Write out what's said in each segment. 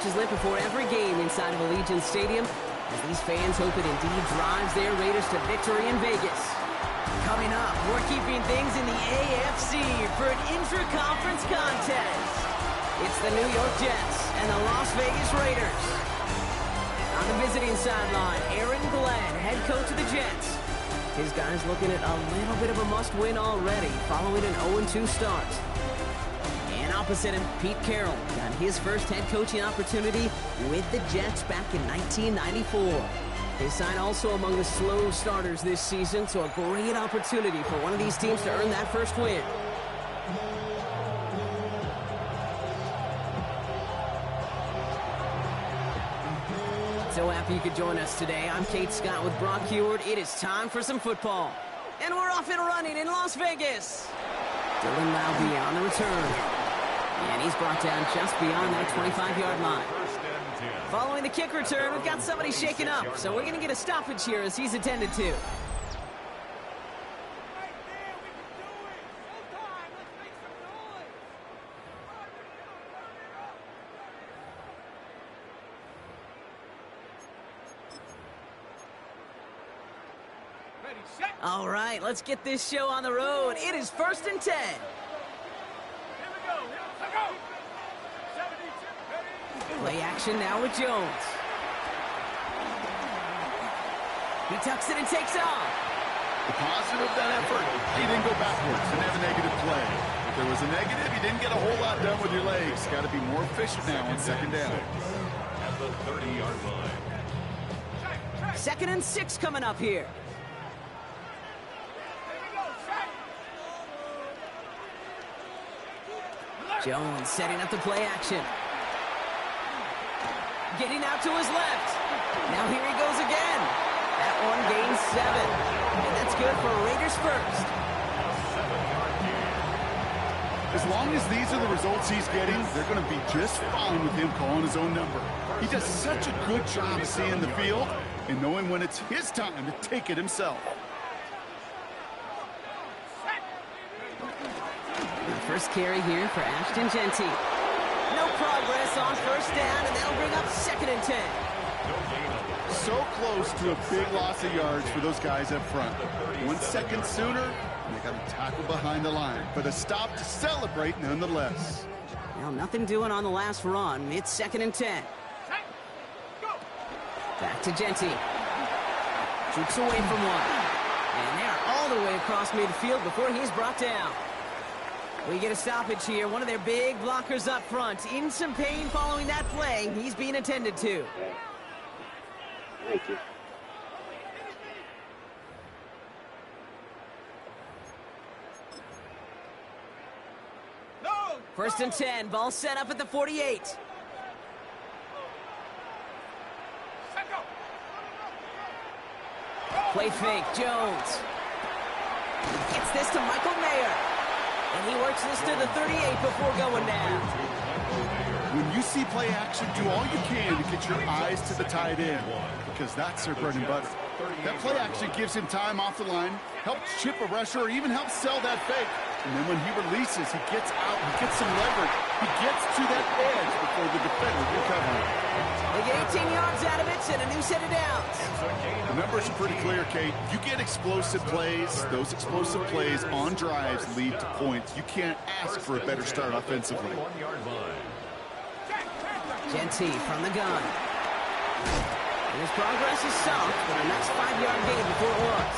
is lit before every game inside of Allegiant Stadium, as these fans hope it indeed drives their Raiders to victory in Vegas. Coming up, we're keeping things in the AFC for an intra-conference contest. It's the New York Jets and the Las Vegas Raiders. On the visiting sideline, Aaron Glenn, head coach of the Jets. His guys looking at a little bit of a must-win already, following an 0-2 start. And opposite him, Pete Carroll got his first head coaching opportunity with the Jets back in 1994. His side also among the slow starters this season, so a great opportunity for one of these teams to earn that first win. So happy you could join us today. I'm Kate Scott with Brock Heward. It is time for some football. And we're off and running in Las Vegas. Dylan Laube on the return. And he's brought down just beyond that 25-yard line. Following the kick return, we've got somebody shaken up. So we're going to get a stoppage here as he's attended to. All right, let's get this show on the road. It is 1st and 10. Play action now with Jones. He tucks it and takes off. The positive of that effort, he didn't go backwards, didn't have a negative play. If there was a negative, you didn't get a whole lot done with your legs. Got to be more efficient now on second down. At the 30-yard line. 2nd and 6 coming up here. Jones setting up the play action. Getting out to his left. Now here he goes again. That one gains 7. And that's good for Raiders first. As long as these are the results he's getting, they're going to be just fine with him calling his own number. He does such a good job of seeing the field and knowing when it's his time to take it himself. First carry here for Ashton Jeanty. No progress on first down, and that'll bring up 2nd and 10. So close to a big loss of yards for those guys up front. 1 second sooner, and they got a tackle behind the line. But a stop to celebrate nonetheless. Well, nothing doing on the last run. It's 2nd and 10. Back to Jeanty. Jukes away from one. And they're all the way across midfield before he's brought down. We get a stoppage here. One of their big blockers up front. In some pain following that play. He's being attended to. Thank you. No! 1st and 10. Ball set up at the 48. Play fake. Jones. Gets this to Michael Mayer. And he works this to the 38 before going down. When you see play action, do all you can to get your eyes to the tight end, because that's their bread and butter. That play action gives him time off the line, helps chip a rusher, or even helps sell that fake. And then when he releases, he gets out, he gets some leverage. He gets to that edge before the defender can cover him. They get 18 yards out of it and a new set of downs. The numbers are pretty clear, Kate. You get explosive plays. Those explosive plays on drives lead to points. You can't ask for a better start offensively. Jeanty from the gun. And his progress is stopped, but a nice 5-yard gain before it was.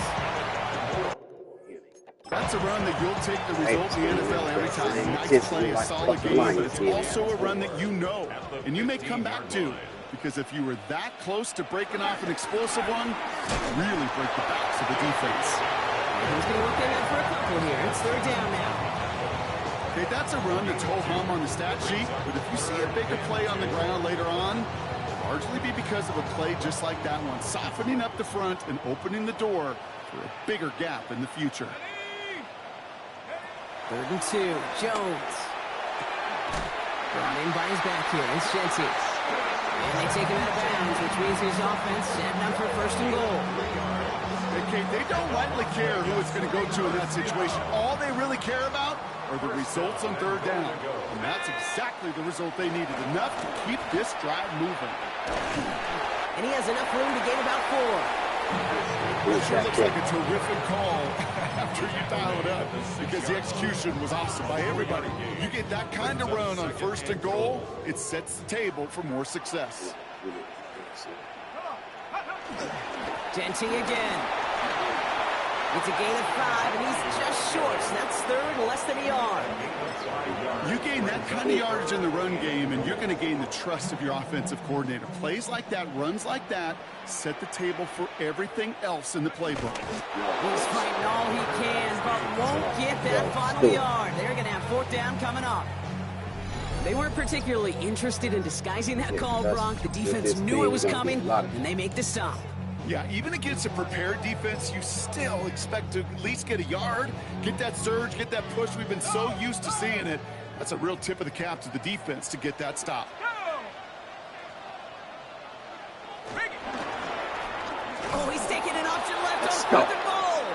That's a run that you'll take the result in the NFL every time. Nice play, a solid game, but it's also a run that you know, and you may come back to, because if you were that close to breaking off an explosive one, it'd really break the backs of the defense. He's going to look at it for a couple here. It's 3rd down now. Okay, that's a run that's ho-hum on the stat sheet, but if you see a bigger play on the ground later on, it'll largely be because of a play just like that one, softening up the front and opening the door for a bigger gap in the future. 3rd and 2. Jones. Brought in by his back here. It's Jeanty. And they take him out of bounds, which means his offense setting up for 1st and goal. They don't lightly care who it's going to go to in that situation. All they really care about are the results on third down. And that's exactly the result they needed, enough to keep this drive moving. And he has enough room to gain about 4. It sure looks like a terrific call after you dial it up, because the execution was awesome by everybody. You get that kind of run on 1st and goal, it sets the table for more success. Genty again. It's a gain of 5, and he's just short, so that's third, less than a yard. You gain that kind of yardage in the run game, and you're going to gain the trust of your offensive coordinator. Plays like that, runs like that, set the table for everything else in the playbook. He's fighting all he can, but won't get that final yard. They're going to have 4th down coming up. They weren't particularly interested in disguising that call, Brock. The defense knew it was coming, and they make the stop. Yeah, even against a prepared defense, you still expect to at least get a yard, get that surge, get that push. We've been so used to seeing it. That's a real tip of the cap to the defense to get that stop. Oh, he's taking an option left on 4th and goal.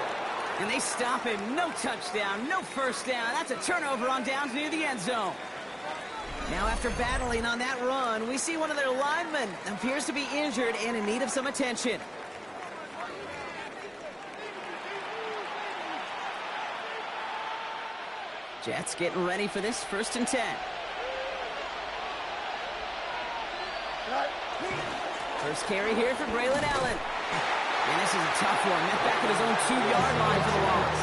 And they stop him. No touchdown, no 1st down. That's a turnover on downs near the end zone. Now, after battling on that run, we see one of their linemen appears to be injured and in need of some attention. Jets getting ready for this 1st and 10. First carry here for Braylon Allen. And this is a tough one. Met back at his own 2-yard line for the loss.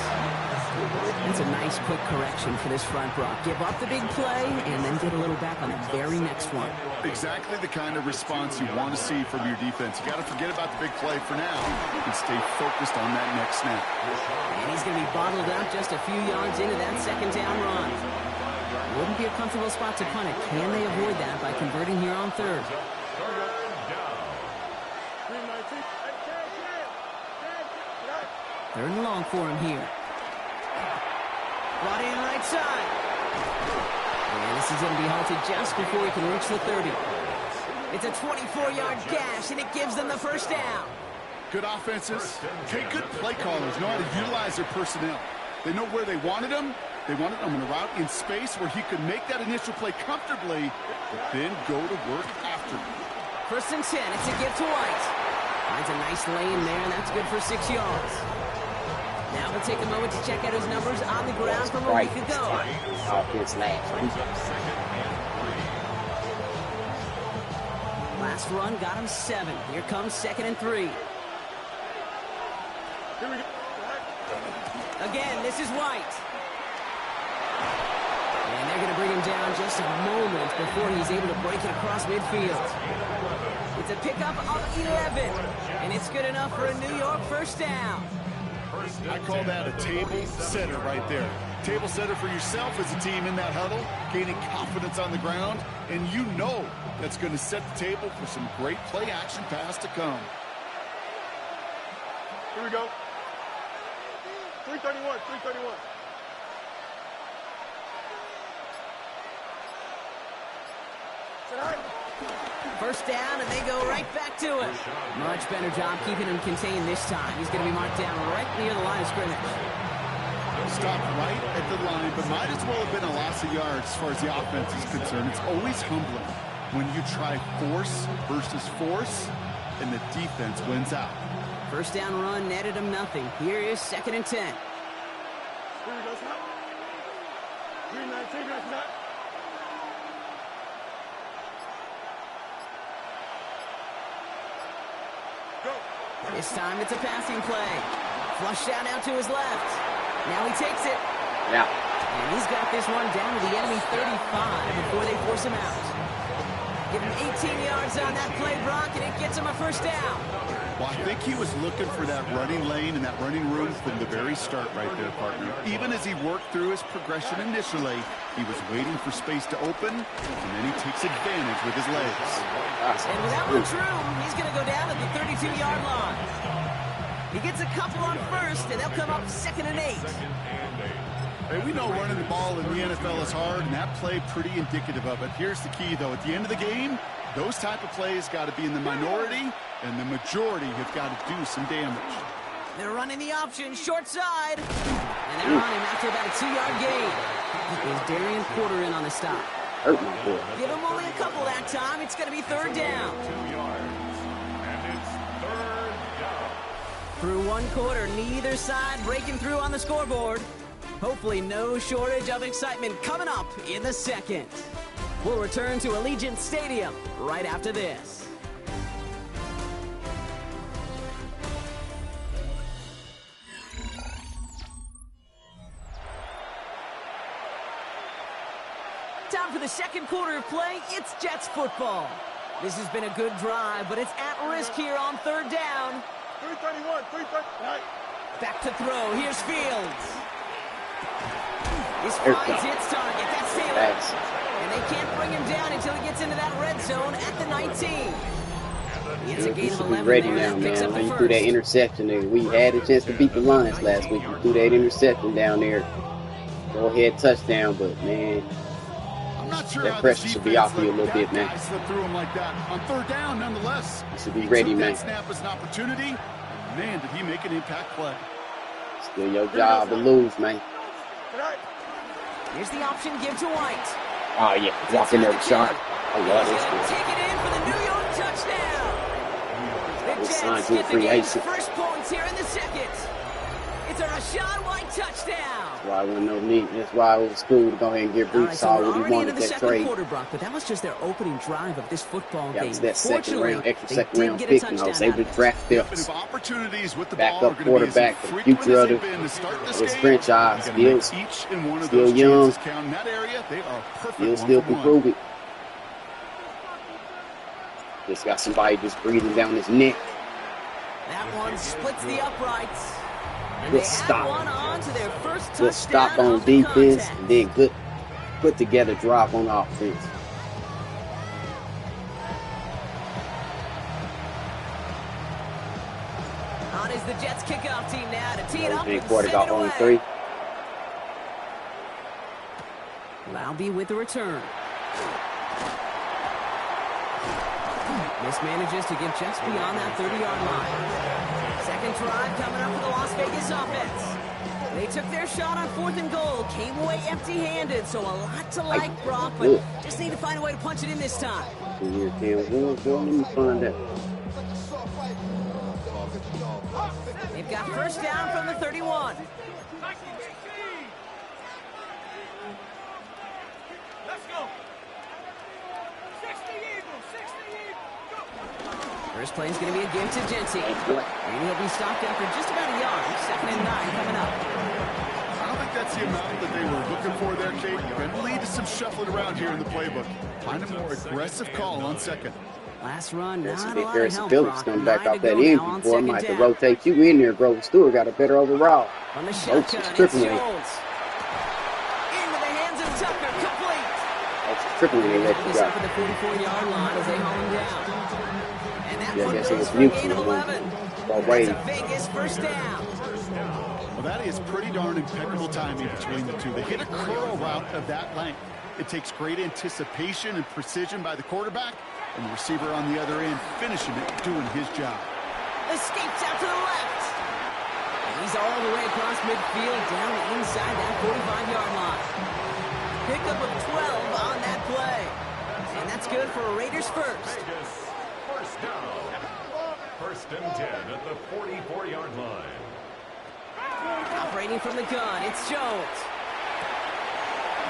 That's a nice quick correction for this front, Brock. Give up the big play and then get a little back on the very next one. Exactly the kind of response you want to see from your defense. You got to forget about the big play for now and stay focused on that next snap. And he's going to be bottled up just a few yards into that 2nd down run. Wouldn't be a comfortable spot to punt it. Can they avoid that by converting here on 3rd? 3rd and long for him here. Brought in right side. And this is going to be halted just before he can reach the 30. It's a 24-yard gash, and it gives them the 1st down. Good offenses, good play callers know how to utilize their personnel. They know where they wanted him. They wanted him in a route in space where he could make that initial play comfortably, but then go to work after. 1st and 10. It's a give to White. Finds a nice lane there, and that's good for 6 yards. Now we'll take a moment to check out his numbers on the ground from a week ago. Last run got him 7. Here comes 2nd and 3. Again, this is White. And they're going to bring him down just a moment before he's able to break it across midfield. It's a pickup of 11, and it's good enough for a New York 1st down. I call that a table setter right there. Table setter for yourself as a team in that huddle, gaining confidence on the ground, and you know that's going to set the table for some great play action pass to come. Here we go. 331, 331. Tonight. 1st down, and they go right back to it. Much better job keeping him contained this time. He's going to be marked down right near the line of scrimmage. Stopped right at the line, but might as well have been a loss of yards as far as the offense is concerned. It's always humbling when you try force versus force, and the defense wins out. 1st down run netted him nothing. Here is 2nd and 10. Here we go, stop. 319, right. This time it's a passing play. Flushed out now to his left. Now he takes it. Yeah. And he's got this one down to the enemy 35 before they force him out. Give him 18 yards on that play, Brock, and it gets him a 1st down. Well, I think he was looking for that running lane and that running room from the very start right there, partner. Even as he worked through his progression initially, he was waiting for space to open, and then he takes advantage with his legs. And without much room, he's going to go down at the 32-yard line. He gets a couple on 1st, and they'll come up 2nd and 8. Hey, we know running the ball in the NFL is hard, and that play pretty indicative of it. Here's the key, though. At the end of the game, those type of plays got to be in the minority, and the majority have got to do some damage. They're running the option, short side. And they're on him after about a 2-yard gain. Is Darian Porter in on the stop. Hurt my boy. Give him only a couple that time. It's going to be third down. 2 yards. And it's third down. Through one quarter, neither side breaking through on the scoreboard. Hopefully no shortage of excitement coming up in the second. We'll return to Allegiant Stadium right after this. Time for the second quarter of play. It's Jets football. This has been a good drive, but it's at risk here on third down. 331, 339. Back to throw. Here's Fields. This finds its target. That's Taylor. And they can't bring him down until he gets into that red zone at the 19. It's a gain of 11 ready there. now, Picks up man. the You threw that first. interception there. We had a chance to beat the Lions last week. You threw that interception down there. Go ahead, touchdown, but man, I'm not sure that how pressure this should be defense off you a let little bit, that man. guy slip through him like that. On third down, nonetheless. You should be He ready, took man. that snap as an opportunity. Man, did he make an impact play. Still your job to lose, man. Here's the option. Give to White. Oh yeah, walk in there with Sean. I love He's this going to one. take it in for the New York touchdown. The It's signed Jets to a get the free game's agent. first points here in the second. It's a Rashad White touchdown. That's why I wasn't no need. That's why I was cool to go ahead and give All right, Bruce so all we're what he already wanted into the that second trade. quarter, Brock, but that was just their opening drive of this football That game. was that second Fortunately, round, extra they second did round get a pick, and I was touchdown able out to of it. draft Weapon Phillips. of opportunities with the Backup ball are going to be quarterback, as the frequent future as of they've the- been to start this this game. franchise. They're gonna make Still- each and one of still those young. chances count. In that area, they are perfect. He'll one still for can one. prove it. Just got somebody just breathing down his neck. That one splits the uprights. And Good they stop. add one on to their first Good touchdown stop on of the defense, contest. and then good put together drop on offense. On is the Jets kickoff team now to tee it up Big and quarter send got it on away. 3. Laube with the return. Mismanages to get just beyond that 30-yard line. Second drive coming up for the Las Vegas offense. They took their shot on 4th and goal, came away empty-handed, so a lot to like, Brock, but just need to find a way to punch it in this time. Here, let me find that. They've got first down from the 31. First play is going to be a give to Genty. And he'll be stopped after just about a yard. 2nd and 9 coming up. I don't think that's the amount that they were looking for there, Kate. Going to lead to some shuffling around here in the playbook. Find a more aggressive call on second. Last run, That's not a a big lot of Harrison help, Phillips Brock. coming back 9 off to that go injury. now on Boy, I might have to second down. rotate you in there. Grover Stewart got a better overall. On the Oaks shotgun, is it's tripping me. Jones. Into the hands of Tucker, complete. That's tripping me. Let you He's go. up at the 44-yard line as they haul him down. And that Yeah, I one guess he goes was for a muted gain of on one. 11. Well, That's wait. a Vegas first down. Well, that is pretty darn impeccable timing between the two. They hit a curl route of that length. It takes great anticipation and precision by the quarterback, and the receiver on the other end finishing it, doing his job. Escapes out to the left. And he's all the way across midfield, down inside that 45-yard line. Pickup of 12 on that play. And that's good for a Raiders first. Vegas, first down. First and 10 at the 44-yard line. Operating from the gun, it's Jones.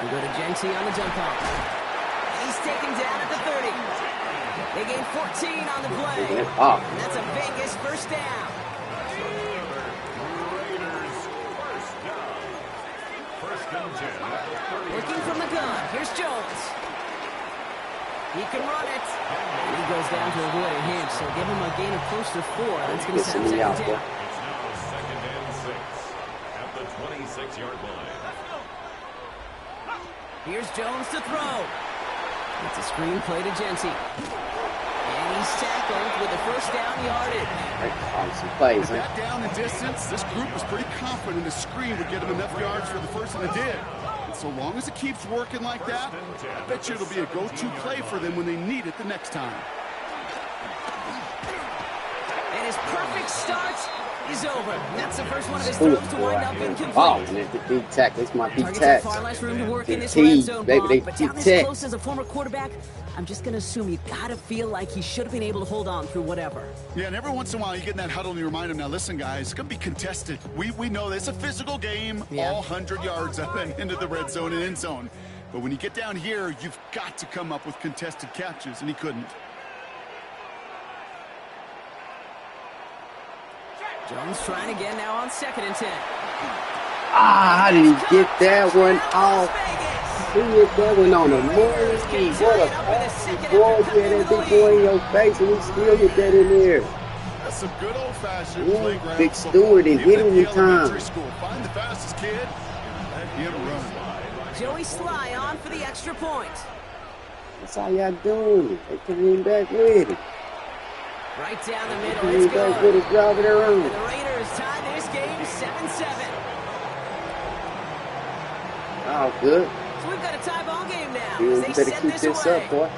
We go to Genty on the jump off. He's taken down at the 30. They gain 14 on the play. And that's a Vegas first down. Raiders, first down. First and 10 at the 30. Looking from the gun, here's Jones. He can run it. And he goes down to avoid a hit, so give him a gain of close to 4. That's going to set Pissing me second off, down. It's now second and 6 at the 26-yard line. Here's Jones to throw. It's a screen play to Genty. And he's tackled with the first down yardage. Some plays, With huh? that down and distance, this group was pretty confident the screen would get them enough yards for the first, and it did. And so long as it keeps working like that, I bet you it'll be a go-to play for them when they need it the next time. And his perfect start is over. That's the first one of his throws to wind up incomplete. Oh, man, the deep tack. That's my deep Targets tack. have far less room to work in this T, red zone, baby, Bob, they but deep down this tack. close as a former quarterback, I'm just going to assume you got to feel like he should have been able to hold on through whatever. Yeah, and every once in a while you get in that huddle and you remind him, now listen, guys, it's going to be contested. We know this. It's a physical game, all 100 yards up and into the red zone and end zone. But when you get down here, you've got to come up with contested catches, and he couldn't. Jones trying again now on 2nd and 10. Ah, how did he get that one off? He hit that one on the money. What a pass. Boy, you had that big boy in your face, and he still hit that in there. That's some good old-fashioned playground Big football. Stewart and hit him in Elementary time. school. Find the fastest kid and let him run. Joey Sly on for the extra point. That's how y'all doing. They came back with it. Right down the middle, Came it's back with good. it, driving around. And the Raiders tie this game 7-7. Oh, good. So we've got a tie ball game now. You As they better send keep this this away. up, boy.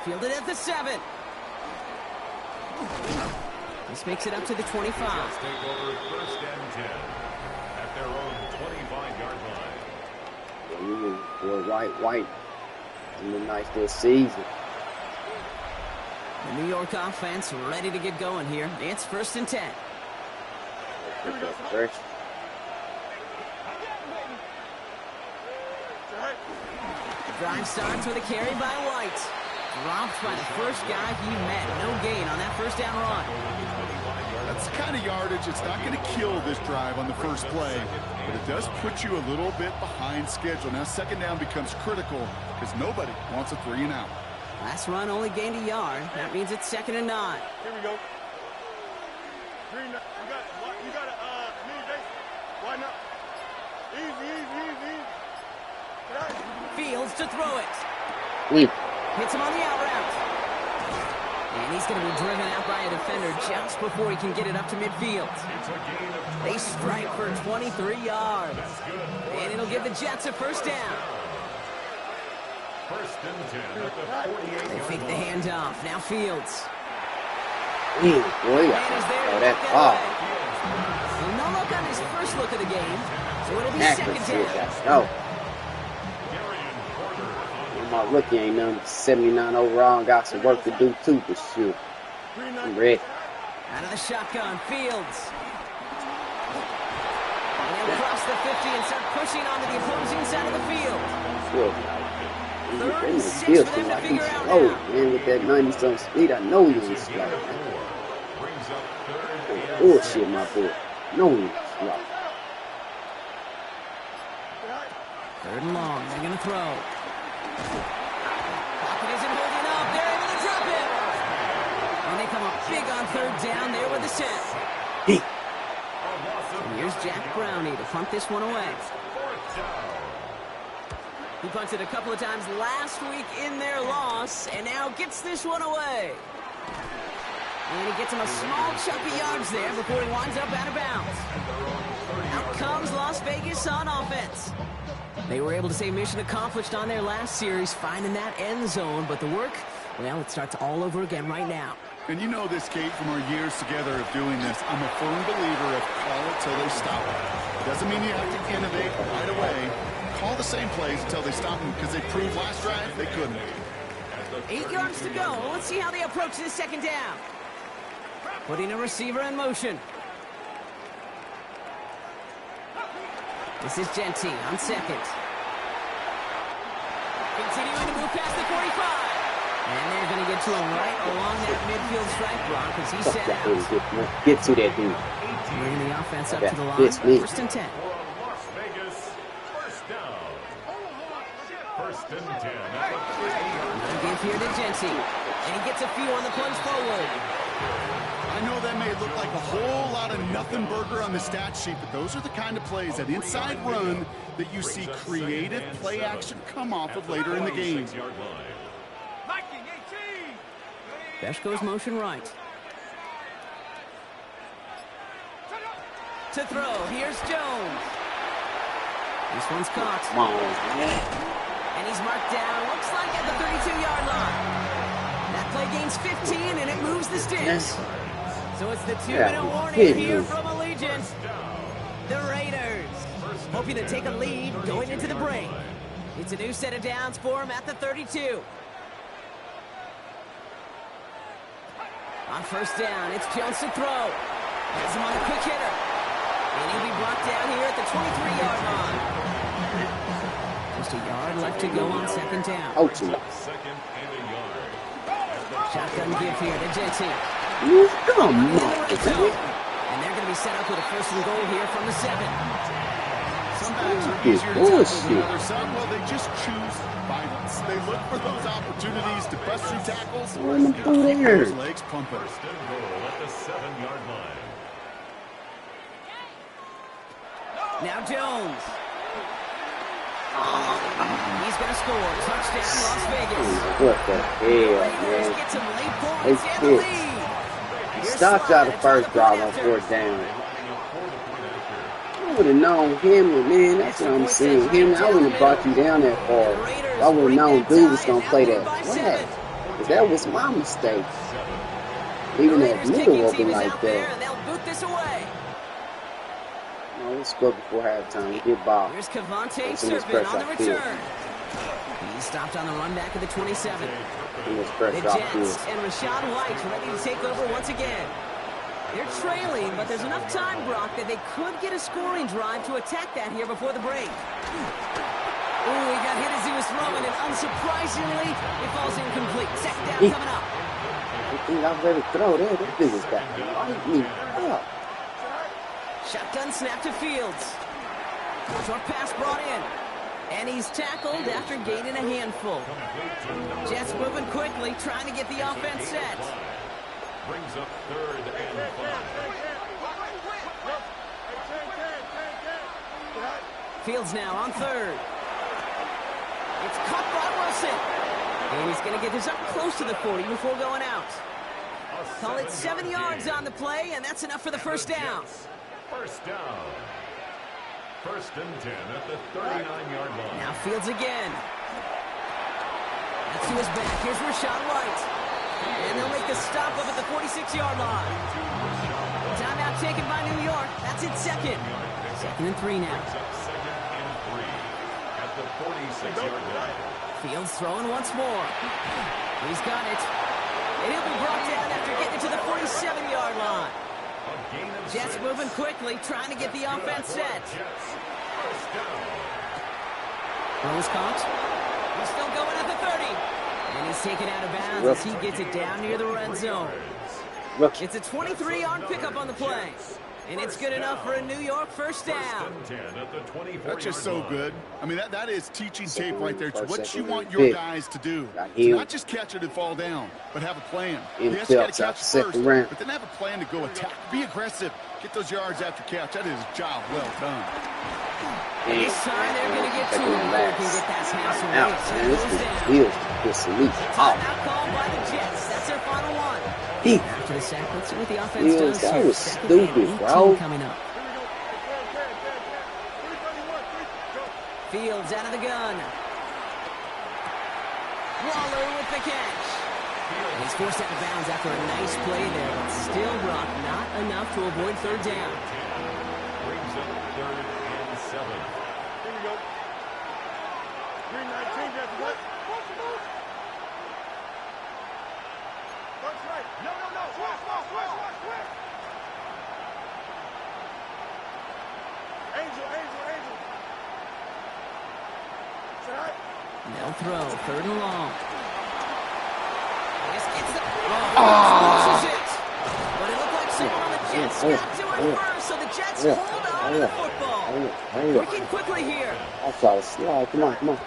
Fielded at the 7. This makes it up to the 25. Just take over 1st and 10 at their own 25-yard line. Boy, White. In a nice little season. The New York offense ready to get going here. It's 1st and 10. First. The drive starts with a carry by White. Dropped by the first guy he met. No gain on that first down run. That's the kind of yardage. It's not going to kill this drive on the first play, but it does put you a little bit behind schedule. Now 2nd down becomes critical because nobody wants a 3 and out. Last run only gained a yard. That means it's 2nd and 9. Here we go. Green, you got it, NYJ. Why not? Easy. Fields to throw it. Hits him on the out route. And he's going to be driven out by a defender just before he can get it up to midfield. They strike for 23 yards. And it'll give the Jets a first down. 1st and 10 at the 48-yard They fake the handoff. Now Fields. Boy, And he's there to that knock off. away. So no look on his first look of the game. So it'll be 2nd Accuracy. down. Oh. My rookie ain't none 79 overall and got some work to do too for sure. I'm ready. Out of the shotgun, Fields. And they'll cross the 50 and start pushing onto the opposing side of the field. Sure. 3rd and 6 Feels for them to like he's figure out slow, now. man, with that 90-something speed. I know he was slow, man. brings up 3rd and Bullshit, my boy. No, he was slow. 3rd and long. They're going to throw. Pocket isn't holding up. They're able to drop it. And they come up big on 3rd down there with the set. And here's Jack Brownie to punt this one away. He punted a couple of times last week in their loss, and now gets this one away. And he gets him a small chunk of yards there before he winds up out of bounds. Out comes Las Vegas on offense. They were able to say mission accomplished on their last series, finding that end zone, but the work, well, it starts all over again right now. And you know this, Kate, from our years together of doing this. I'm a firm believer of call it till they stop it. Doesn't mean you have to innovate right away. Call the same plays until they stop them, because they proved last drive they couldn't. 8 yards to go. Let's see how they approach this 2nd down. Putting a receiver in motion. This is Genty on 2nd. Continuing to move past the 45. And they're going to get to him right along that midfield strike block as he set out. Get to that dude. Bringing the offense up That to the line. fits me. 1st and 10. Las Vegas, 1st down. 1st and 10 at the 50-yard line. Another give here to Genty. And he gets a few on the plunge forward. I know that may look like a whole lot of nothing burger on the stat sheet, but those are the kind of plays, that inside run, that you see creative play action come off of later in the game. Besh goes motion right. To throw, here's Jones. This one's caught. Come on, man. And he's marked down, looks like at the 32-yard line. That play gains gains 15, and it moves the sticks. So it's the 2-minute warning here from Allegiant. The Raiders hoping to take a lead going into the break. It's a new set of downs for him at the 32. On first down, it's Jones to throw. Has him on a quick hitter. And he'll be brought down here at the 23-yard line. Just a yard left to go on second down. Second and a yard. Shotgun give here to JT. Come on. And they're going to be set up with a first and goal here from the 7. Some backs are easier to tackle than others. Some, well, they just choose violence. They look for those opportunities to bust through tackles. Those legs pumping. First and goal at the 7-yard line. Now Jones. He's going to score. Touchdown, Las Vegas. What the hell, man? Get some late points and the lead. Stopped out the first drive on fourth down. I would have known him, man. That's what I'm saying. Him, I wouldn't have brought you down that far. I would have known dude was going to play that flat. But that was my mistake. Leaving that middle open like that. No, let's go before halftime. Get Bob. Here's Cavante Serpent on the return. He's stopped on the run back of the 27. The Jets and Rashad White ready to take over once again. They're trailing, but there's enough time, Brock, that they could get a scoring drive to attack that here before the break. Oh, he got hit as he was throwing, and unsurprisingly, it falls incomplete. Second down coming up. I think I'm ready to throw there. This thing is back. Light me up. Shotgun snap to Fields. Short pass brought in. And he's tackled after gaining a handful. Jets moving quickly, trying to get the offense set. Brings up 3rd and 5. Fields now on 3rd. It's caught by Wilson. And he's going to get this up close to the 40 before going out. Call it 7 yards on the play, and that's enough for the first down. First down. 1st and 10 at the 39-yard line. Now Fields again. That's to his back. Here's Rashad White. And they'll make the stop up at the 46-yard line. Timeout taken by New York. That's it second. 2nd and 3 now. 2nd and 3 at the 46-yard line. Fields throwing once more. He's got it. And he'll be brought down after getting to the 47-yard line. Jets moving quickly, trying to get the offense set. Rose caught. He's still going at the 30. And he's taken out of bounds as he gets it down near the red zone. It's a 23-yard pickup on the play. And it's good enough for a New York first down. That's just so good. I mean, that is teaching tape right there. It's what you want your guys to do. To not just catch it and fall down, but have a plan. Yes, you got to catch it first, but then have a plan to go attack. Be aggressive. Get those yards after catch. That is a job well done. And this time they're going to get to him. They can get that pass away. Timeout called by the Jets. That's their final one. After the sack, let's see what the offense does. That was stupid, bro. Coming up. Fields out of the gun. Waller with the catch. And he's forced out of bounds after a nice play there. But still, Brock, not enough to avoid 3rd down. Brings up 3rd and 7. Here we go. 319, that's what? Right. No. Switch. Angel. They'll throw 3rd and long. This gets the it. But it looked like someone on the Jets got to it first, so the Jets hold on to the football. Working quickly here. I saw a slide. Come on.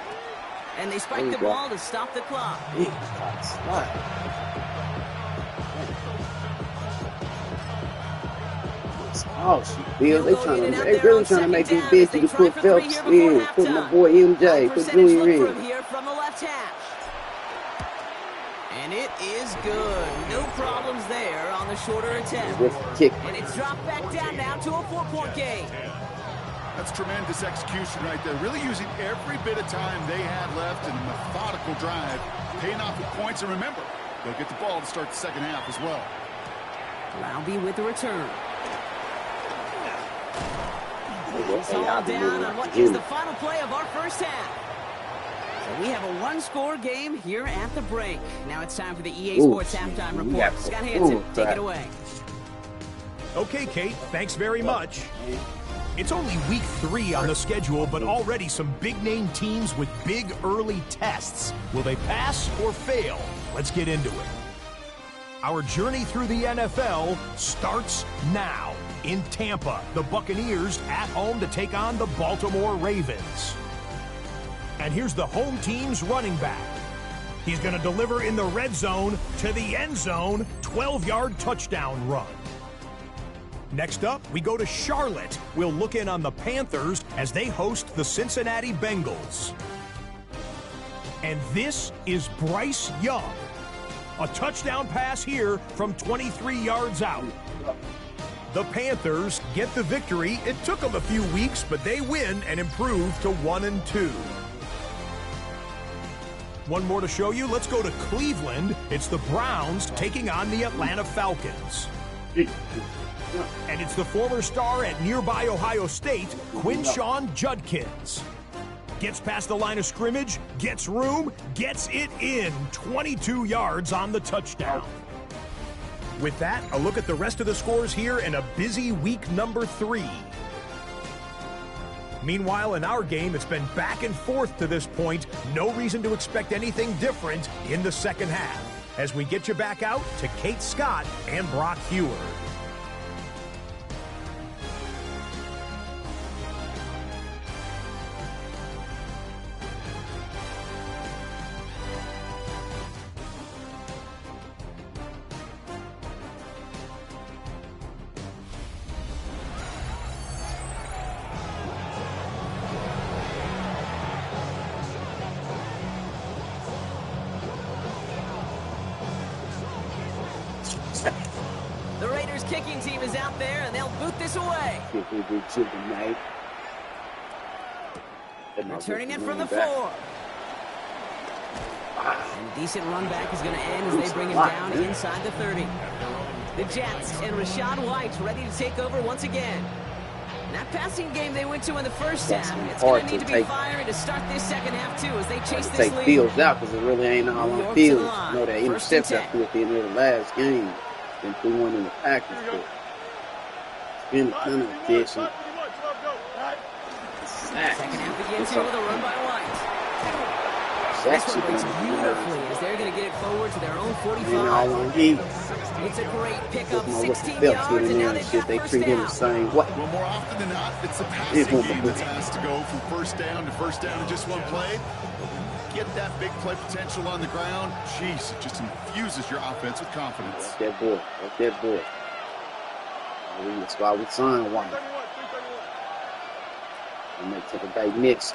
And they spike the ball to stop the clock. Slide. Oh, Bill, they really trying to make this bitch to put Phelps in, put my boy MJ, put Junior in. Here from the left hash. And it is good. No problems there on the shorter attempt. And it's dropped back down now to a 4-point game. That's tremendous execution right there. Really using every bit of time they had left in a methodical drive, paying off with points. And remember, They'll get the ball to start the second half as well. Laube with the return. It's all down on what is the final play of our first half. So we have a one-score game here at the break. Now it's time for the EA Sports halftime report. Scott Hansen, take it away. Okay, Kate, thanks very much. It's only week 3 on the schedule, but already some big-name teams with big early tests. Will they pass or fail? Let's get into it. Our journey through the NFL starts now. In Tampa, the Buccaneers at home to take on the Baltimore Ravens. And here's the home team's running back. He's going to deliver in the red zone to the end zone, 12-yard touchdown run. Next up, we go to Charlotte. We'll look in on the Panthers as they host the Cincinnati Bengals. And this is Bryce Young. A touchdown pass here from 23 yards out. The Panthers get the victory. It took them a few weeks, but they win and improve to 1-2. One more to show you. Let's go to Cleveland. It's the Browns taking on the Atlanta Falcons. And it's the former star at nearby Ohio State, Quinshawn Judkins. Gets past the line of scrimmage, gets room, gets it in. 22 yards on the touchdown. With that, a look at the rest of the scores here in a busy week number 3. Meanwhile, in our game, it's been back and forth to this point. No reason to expect anything different in the second half. As we get you back out to Kate Scott and Brock Hewer. The Raiders kicking team is out there, and they'll boot this away. Returning it from the 4. And decent run back is going to end as they bring him down inside the 30. The Jets and Rachaad White ready to take over once again. That passing game they went to in the first half, it's going to need to be firing to start this second half, too, as they chase this lead. Take Fields out because it really ain't all on Fields. You know, that interception at the end of the last game. Then 3-1 in the Packers, but it's been kind of efficient. Second half begins here with a run by White. This one breaks beautifully as they're going to get it forward to their own 45. It's a great pickup, 16 yards, and now they've got first down. The same way. Well, more often than not, it's the passing game that's asked to go from first down in just one play. Get that big play potential on the ground. Jeez, it just infuses your offense with confidence. That's that boy. That's that boy. That's why we signed White. And they took a big mix.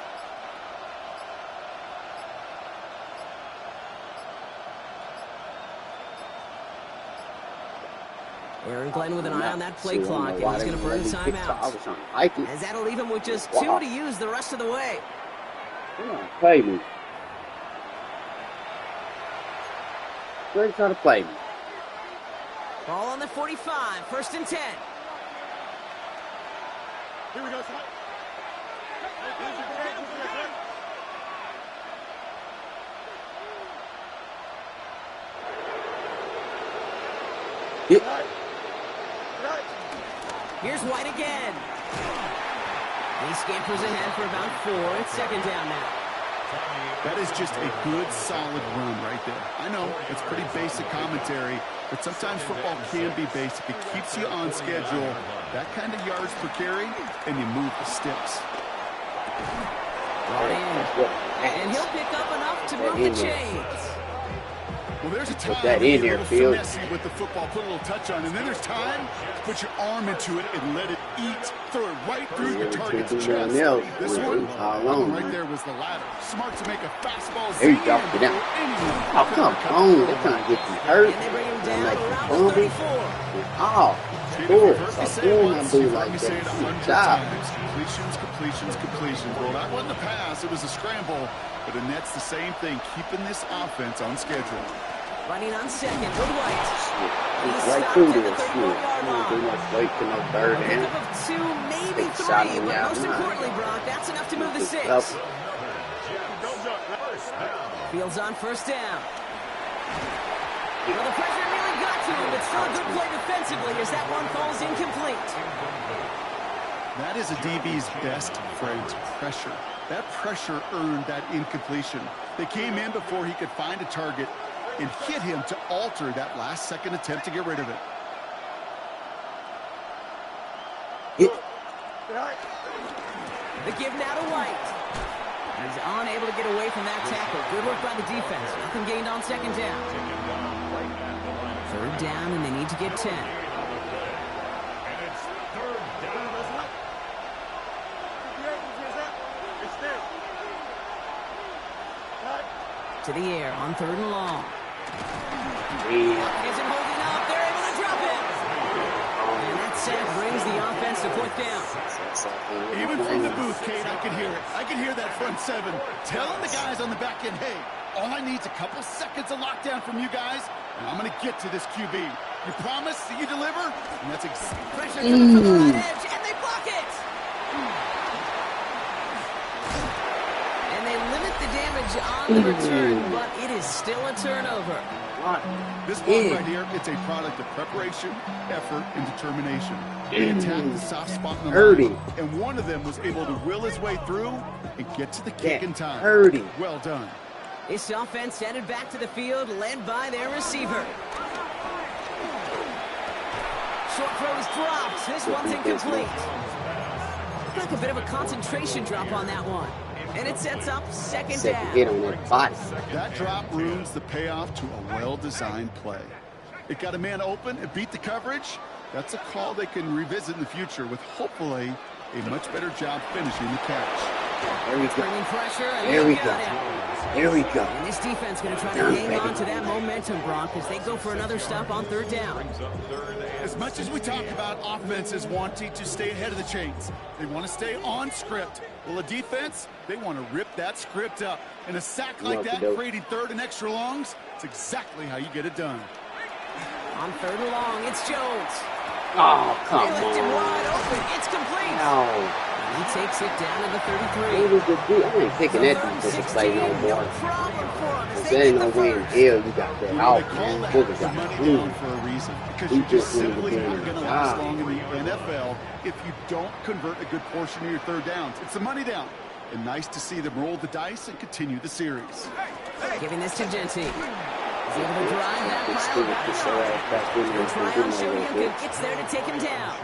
Aaron Glenn with an eye on that play clock, and he's going to burn the timeout. As that'll leave him with just 2 to use the rest of the way. Come on, play me. They're trying to play me. Ball on the 45, 1st and 10. Here we go, son. Here's White again. He scampers ahead for about 4. It's 2nd down now. That is just a good, solid run right there. I know, it's pretty basic commentary, but sometimes football can be basic. It keeps you on schedule, that kind of yards per carry, and you move the sticks. Brought in. And he'll pick up enough to move the chains. Well, there's a time that in there, Field. with the football, put a little touch on, and then there's time to put your arm into it and let it eat, throw it right through your target's chest. This one right there was the ladder. Smart to make a fastball. There you go. Get down. Oh, come on. They're trying to get you hurt. And they bring him down Like around the 34. Oh, cool. So cool and do like that. Good job. Completions. Well, that wasn't a pass. It was a scramble. But the Nets, the same thing, keeping this offense on schedule. Running on second with White. He's right through this. Shit. He don't do much wait for no third A down. pickup of 2, maybe Big 3, shot but in the most out. importantly, Brock, that's enough to move the 6. Fields on first down. Well, the pressure nearly got to him, but still a good play defensively as that one falls incomplete. That is a DB's best friend, pressure. That pressure earned that incompletion. They came in before he could find a target and hit him to alter that last-second attempt to get rid of it. The give now to White. He's unable to get away from that tackle. Good work by the defense. Nothing gained on second down. Third down, and they need to get 10. And it's third down. To the air on third and long. Yeah. Isn't holding up. They're able to drop it. And that sack brings the offense to fourth down. Even from the booth, Kate, I could hear it. I could hear that front 7 telling the guys on the back end, hey, all I need is a couple seconds of lockdown from you guys, and I'm going to get to this QB. You promise that you deliver? And that's exactly. Pressure coming from the right edge, and they block it. And they limit the damage on the return, but it is still a turnover. This one right here, it's a product of preparation, effort, and determination. They attacked the soft spot in the line, and one of them was able to will his way through and get to the kick in time. Well done. This offense headed back to the field, led by their receiver. Short throw is dropped. This one's incomplete. Looks like a bit of a concentration drop on that one. And it sets up second down. Hit on that body. That drop ruins the payoff to a well-designed play. It got a man open, it beat the coverage. That's a call they can revisit in the future with hopefully a much better job finishing the catch. There we go. Bringing pressure, and There we got go. it. There we go. And this defense going to try to hang on to that momentum, Brock, as they go for another stop on third down. As much as we talk about offenses wanting to stay ahead of the chains, they want to stay on script. Well, a defense, they want to rip that script up. And a sack like that, creating third and extra longs, it's exactly how you get it done. On third and long, it's Jones. Oh, come They left him on. wide open. It's complete. No. He takes it down to the 33. What was the deal? I ain't picking that defensive play no more. No problem for him. There ain't no way in hell you got that out, They call man. that Booker the got money clean. down for a reason. Because He you just just wouldn't simply have been aren't going to in the last job. long in the NFL if you don't convert a good portion of your third downs. It's the money down. And nice to see them roll the dice and continue the series. Giving this to Genty. He's able to drive that Let's pile do it. Just back in there. He'll try on Shoyinka. Gets there to take him down.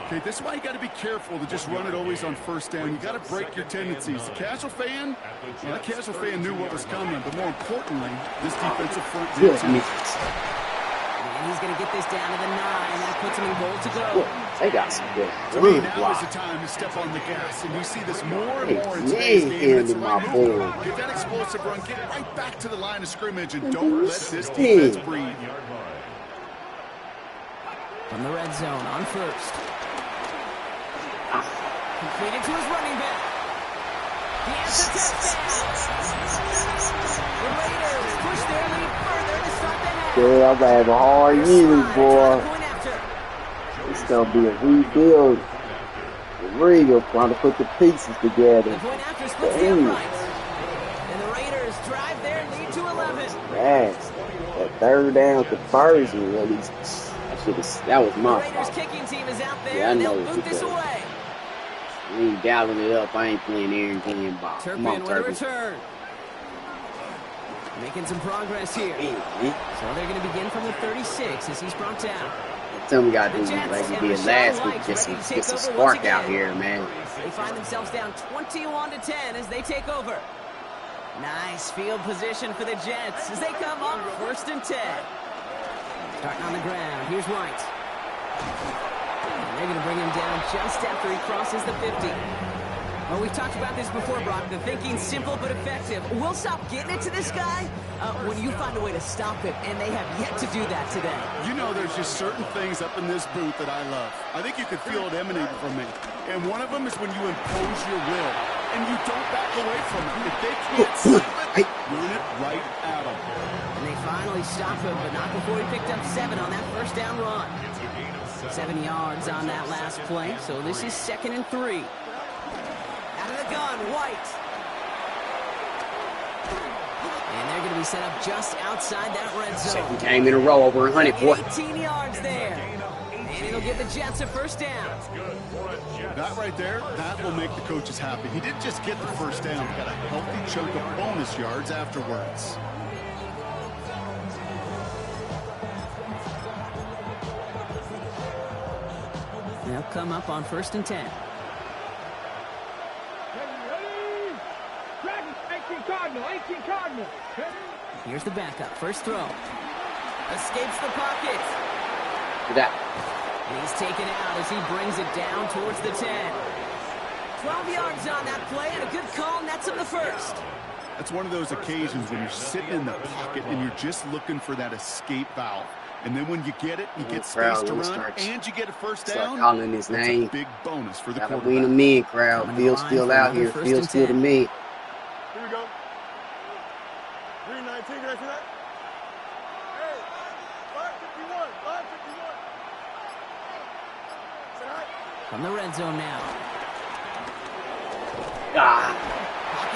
Okay, this is why you got to be careful to just run it always on first down. You got to break your tendencies. The casual fan, well, the casual fan knew what was coming, but more importantly, this defensive front did too. And he's going to get this down to the 9. That puts him in goal to go. They got some good To me, run now is block. the time to step on the gas, and we see this more and Hey, more in today's man, game. It's handing my right move. ball. Get that explosive run, get right back to the line of scrimmage, and don't let this defense breathe. From the red zone on first. Completed to his running back. He has a touchdown. The Raiders push their lead further to start the half. Girl, I'm gonna have a hard year, boy. Point after. It's gonna be a rebuild. Real trying to put the pieces together. The point after splits the uprights. And the Raiders drive their lead to 11. Yes, that third down conversion really. That was The my Raiders fault. kicking team is out there, Yeah, I and know they'll what boot you this did. away. We ain't dialing it up. I ain't playing Aaron Game ball. Come on, Turpin with a Turpin. return. Making some progress here. So they're going to begin from the 36 as he's brought down. Tell me we gotta The do Jets like we and did Rashawn last week. White Get some, ready to get some take over spark once out again. here, man. They find themselves down 21-10 as they take over. Nice field position for the Jets as they come up 1st and 10. Starting on the ground, here's White. And they're going to bring him down just after he crosses the 50. Well, we've talked about this before, Brock. The thinking's simple but effective. We'll stop getting it to this guy when you find a way to stop it, and they have yet to do that today. You know, there's just certain things up in this booth that I love. I think you could feel it emanating from me. And one of them is when you impose your will, and you don't back away from it. If they can't stop it, run it right at them. And they finally stop him, but not before he picked up 7 on that first down run. 7 yards on that last play, so this is 2nd and 3. Out of the gun, White. And they're going to be set up just outside that red zone. 2nd game in a row over 100, boy. 18 yards there. And it'll give the Jets a first down. That right there, that will make the coaches happy. He didn't just get the first down, he got a healthy chunk of bonus yards afterwards. They'll come up on 1st and 10. Ready? 18 Cardinal, 18 Cardinal. Here's the backup. First throw. Escapes the pocket. Look at that. And he's taken out as he brings it down towards the 10. 12 yards on that play, and a good call nets him the first. That's one of those occasions when you're sitting in the pocket and you're just looking for that escape valve. And then when you get it, you get space to run, and you get a first down. Calling his name. That's a big bonus for the Gotta quarterback. win them in, crowd. Field's still out here. Field's still to me. Here we go. 319, can I see that? Hey, 551, 551. Say hi. From the red zone now.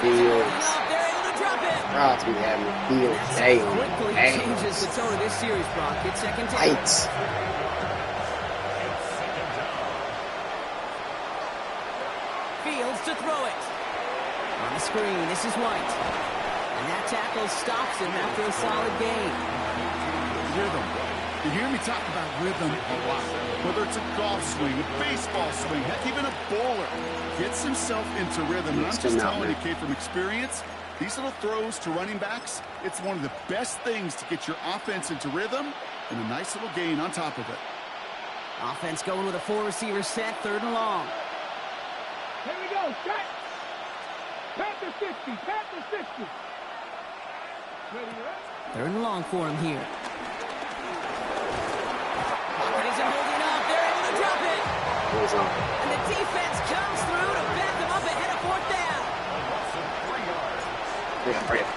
Fields. They're able to drop it. Crowds be having a field day on Quickly changes the tone of this series, Brock. It's 2nd and 10. Fights. Fields to throw it. On the screen, this is White. And that tackle stops him after a solid gain. Rhythm. You hear me talk about rhythm a lot. Whether it's a golf swing, a baseball swing, heck, even a bowler. Gets himself into rhythm. And I'm just telling you, Kate, from experience, these little throws to running backs, it's one of the best things to get your offense into rhythm and a nice little gain on top of it. Offense going with a 4-receiver set, 3rd and long. Here we go, set. Panther 60, Panther 60. Ready, right? 3rd and long for him here. Pocket isn't holding up. They're able to drop it. And the defense comes through to back them up ahead of 4th down.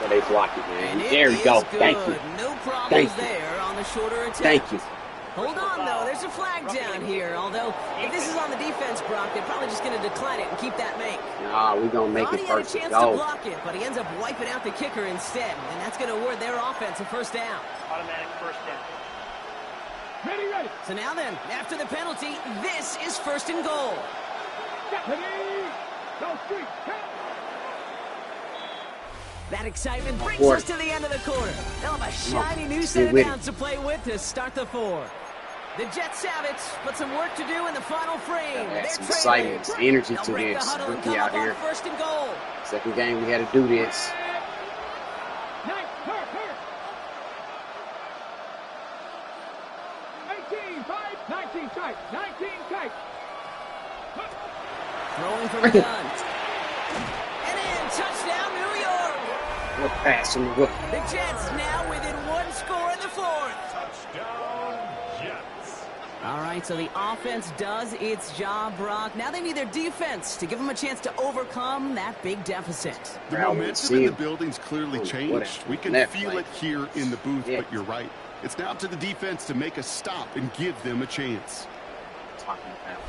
They block it, man. And There we go. good. Thank you. No problems Thank you. there on the shorter attempt. Thank you. Hold on, though. There's a flag down here. Although, if this is on the defense, Brock, they're probably just going to decline it and keep that make. Nah, we're going to make it Thought first he and had a chance to goal. block it, but he ends up wiping out the kicker instead. And that's going to award their offense a first down. Automatic first down. Ready, ready. So now then, after the penalty, this is 1st and goal. Ready. Go street. Count. That excitement brings us to the end of the quarter. They'll have a shiny new set of downs to play with to start the 4. The Jets have it, but some work to do in the final frame. That's some excitement, some energy to this rookie out here. 1st and goal. 2nd game, we had to do this. Nice, hurt. 18, 5, 19 tight, 19 tight. Throwing from the gun. And in, touchdown, New York. We're passing the rookie. The Jets now within 1 score in the 4th. Touchdown, Jets. All right, so the offense does its job, Brock. Now they need their defense to give them a chance to overcome that big deficit. The momentum in the building's clearly changed. We can feel it here in the booth, but you're right. It's now up to the defense to make a stop and give them a chance. Talking about.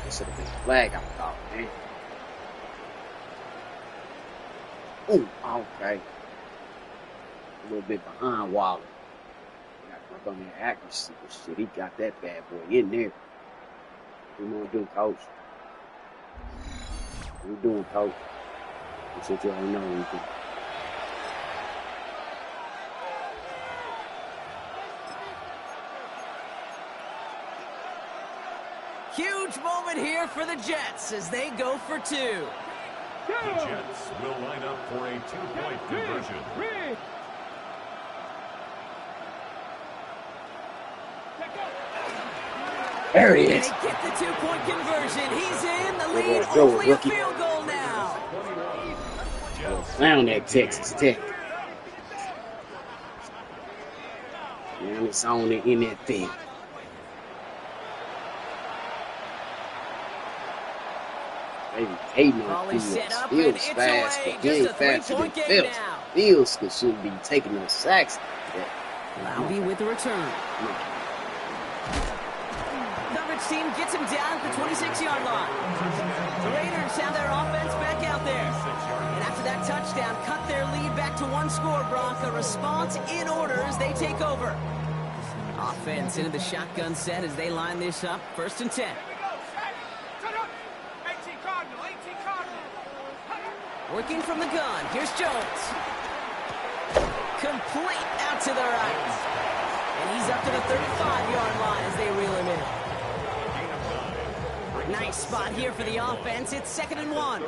This should have been a flag, I thought, man. Ooh, okay. A little bit behind Waller. Got to work on that accuracy, but shit, he got that bad boy in there. What you want to do, coach? What you doing, coach? You said you don't know anything. Huge moment here for the Jets as they go for 2. The Jets will line up for a 2-point conversion. There he is. They get the 2-point conversion. He's in the lead. Only a field goal now. Found that Texas Tech. And it's on it in that thing. Maybe hating on Fields. Fields fast, but he ain't faster than Phillips. Fields shouldn't be taking those sacks. Laube with the return. Coverage team gets him down at the 26-yard line. The Raiders have their offense back out there. And after that touchdown, cut their lead back to 1 score, Brock. A response in order as they take over. Offense into the shotgun set as they line this up. 1st and 10. Working from the gun. Here's Jones. Complete out to the right. And he's up to the 35-yard line as they reel him in. Nice spot here for the offense. It's 2nd and 1.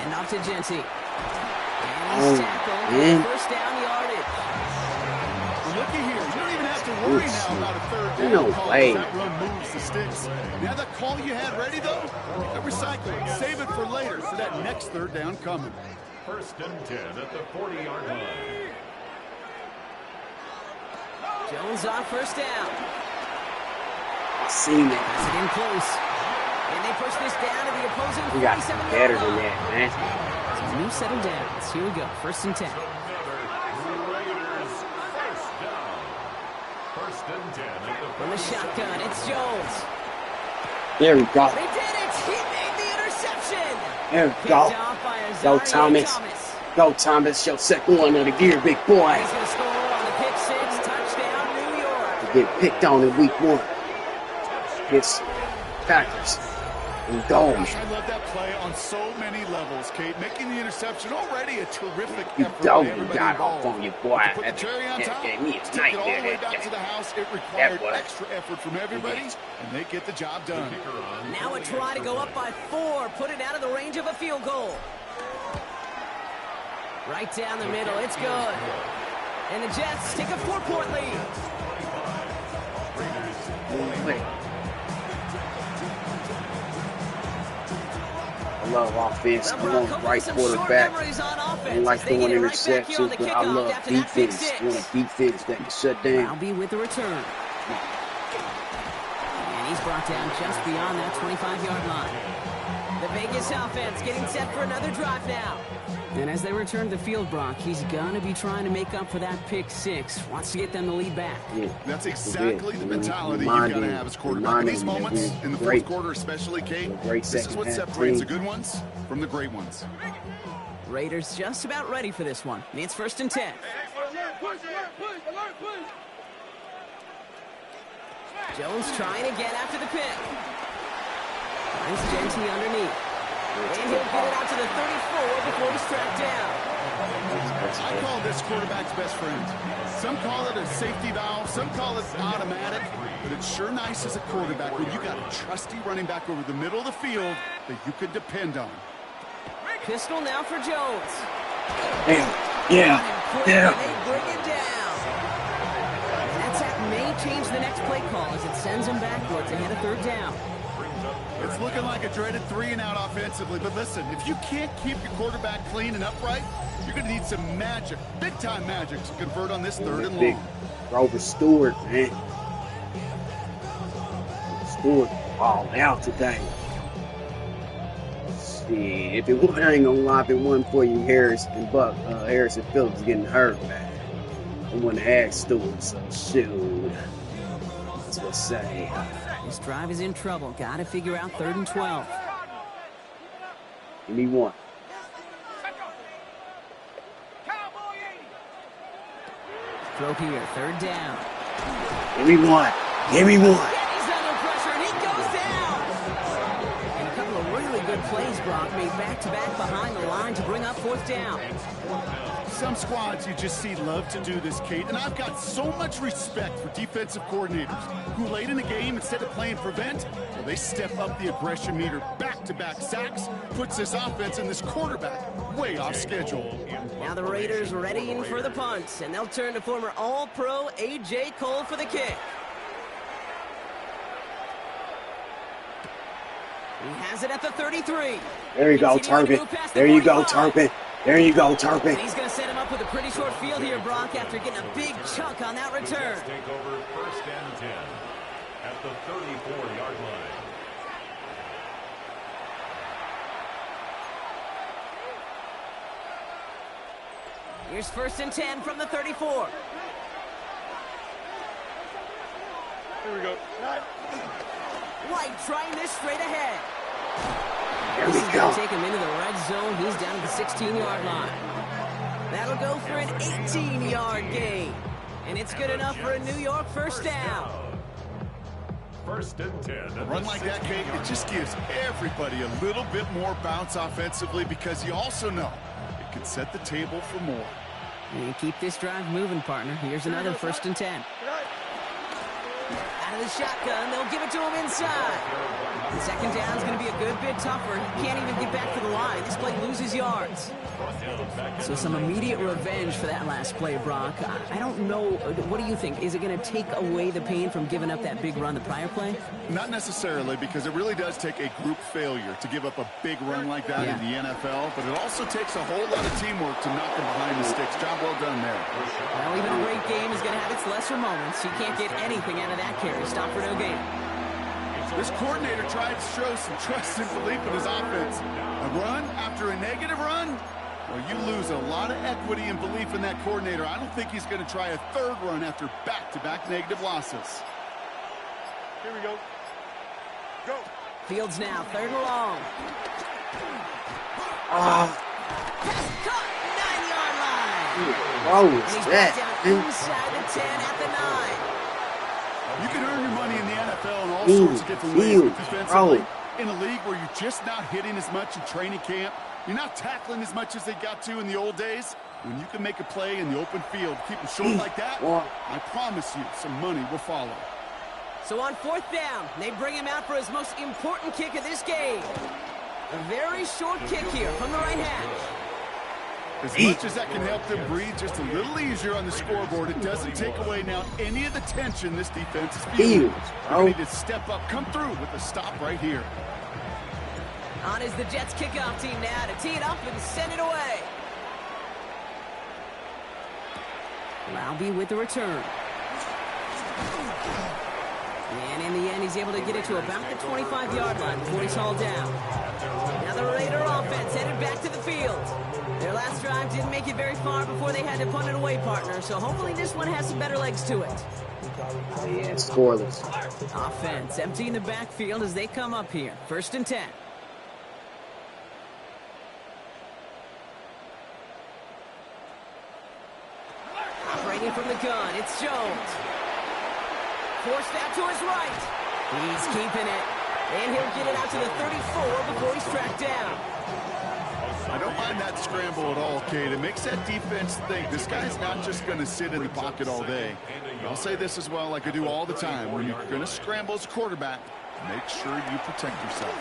And off to Genty. And he's tackled for 1st down yardage. Looky here. You don't even have to worry now about a 3rd down. No way. That run moves the sticks. Now that call you had ready, though, recycle it. Save it for later for that next 3rd down coming. 1st and 10 at the 40-yard line. Jones on 1st down. I seen that. Pass it in close. And they push this down to the opposing 47-yard line. We got to be better than that, man. So new set of downs. Here we go. 1st and 10. Raiders 1st down. 1st and 10 at the From the shotgun, it's Jones. There we go. They did it! He made the interception! There we Picked go. off by Go, Azaria Thomas. Go, Thomas. Your 2nd one of the year, big boy. He's going to score on the pick 6. Touchdown, New York. Get picked on in week 1. It's Packers and goals. Gosh, I love that play on so many levels, Kate. Making the interception already a terrific You effort. dog by everybody got off involved. on your boy. To put the cherry on top, Gave me a take night it all the way there. back to the house. It required boy. extra effort from everybody, and they get the job done. Now a try to go up by 4. Put it out of the range of a field goal. Right down the middle. It's good. And the Jets take a 4-point lead. Wait. I love offense. I love right quarterback. I don't like throwing interceptions, but I love defense. I want a defense that can shut down. Laube with the return. And he's brought down just beyond that 25-yard line. The Vegas offense getting set for another drive now. And as they return to the field, Brock, he's going to be trying to make up for that pick 6. Wants to get them the lead back. Yeah. That's exactly the mentality you've got to have as quarterback. In these moments, in the 4th quarter especially, Kate, this is what separates the good ones from the great ones. Raiders just about ready for this one. It's 1st and 10. Jones trying to get after the pick. Finds Genty underneath. And he'll get it out to the 34 before he's tracked down. I call this quarterback's best friend. Some call it a safety valve, some call it automatic, but it's sure nice as a quarterback when you got a trusty running back over the middle of the field that you could depend on. Pistol now for Jones. Yeah. They bring it down. And that sack may change the next play call as it sends him backwards ahead of 3rd down. It's looking like a dreaded 3-and-out offensively, but listen, if you can't keep your quarterback clean and upright, you're going to need some magic, big-time magic to convert on this 3rd and long. Grover Stewart, man. Stewart all out today. See, if it wasn't, I ain't gonna lie, if it wasn't for you, Harris and Phillips getting hurt, man, I wouldn't have asked Stewart, so shoot. That's what I say. This drive is in trouble. Got to figure out 3rd and 12. Give me one. Throw here, 3rd down. Give me one. Give me one. And he's under pressure, and he goes down. And a couple of really good plays, Brock, made back-to-back behind the line to bring up 4th down. Some squads you just see love to do this, Kate, and I've got so much respect for defensive coordinators who late in the game, instead of playing prevent, well, they step up the aggression meter. Back-to-back sacks puts this offense and this quarterback way off schedule. Now the Raiders ready in for the punt, and they'll turn to former All-Pro A.J. Cole for the kick. He has it at the 33. There you go, Turpin. There you go, Turpin. There you go, Turpin. He's going to set him up with a pretty short field here, Brock, after getting a big chunk on that return. Take over 1st and 10 at the 34-yard line. Here's 1st and 10 from the 34. Here we go. White trying this straight ahead. There This we is go. going to take him into the red zone. He's down at the 16-yard line. That'll go for an 18-yard gain. And it's good enough for a New York 1st down. 1st and 10. A run like that, Kate, it just gives everybody a little bit more bounce offensively because you also know it can set the table for more. And keep this drive moving, partner. Here's another 1st and 10. Out of the shotgun, they'll give it to him inside. The 2nd down is going to be a good bit tougher. He can't even get back to the line. This play loses yards. So some immediate revenge for that last play, Brock. I don't know. What do you think? Is it going to take away the pain from giving up that big run the prior play? Not necessarily, because it really does take a group failure to give up a big run like that in the NFL, but it also takes a whole lot of teamwork to knock them behind the sticks. Job well done there. Well, even a great game is going to have its lesser moments. He can't get anything out of that carry. Stop for no gain. This coordinator tried to show some trust and belief in his offense. A run after a negative run? Well, you lose a lot of equity and belief in that coordinator. I don't think he's going to try a 3rd run after back-to-back negative losses. Here we go. Go. Fields now, 3rd and long. Ah, Pass caught, 9-yard line. what And was he's that? back down inside the 10 at the 9. You can earn your money in the NFL in all sorts of different ways defensively. In a league where you're just not hitting as much in training camp, you're not tackling as much as they got to in the old days. When you can make a play in the open field, keep them short like that, I promise you some money will follow. So on 4th down, they bring him out for his most important kick of this game. A very short kick here from the right hash. As much as that can help them breathe just a little easier on the scoreboard, it doesn't take away now any of the tension this defense is feeling. They need to step up, come through with a stop right here. On is the Jets kickoff team now to tee it up and send it away. Laube with the return. And in the end, he's able to get it to about the 25-yard line before he's hauled down. Now the Raider offense headed back to the field. Their last drive didn't make it very far before they had to punt it away, partner. So hopefully this one has some better legs to it. Yeah, scoreless. Offense emptying the backfield as they come up here. 1st and 10. Operating from the gun, it's Jones. Forced out to his right. He's keeping it. And he'll get it out to the 34 before he's tracked down. I don't mind that scramble at all, Kate. It makes that defense think this guy's not just going to sit in the pocket all day. I'll say this as well, like I do all the time. When you're going to scramble as a quarterback, make sure you protect yourself.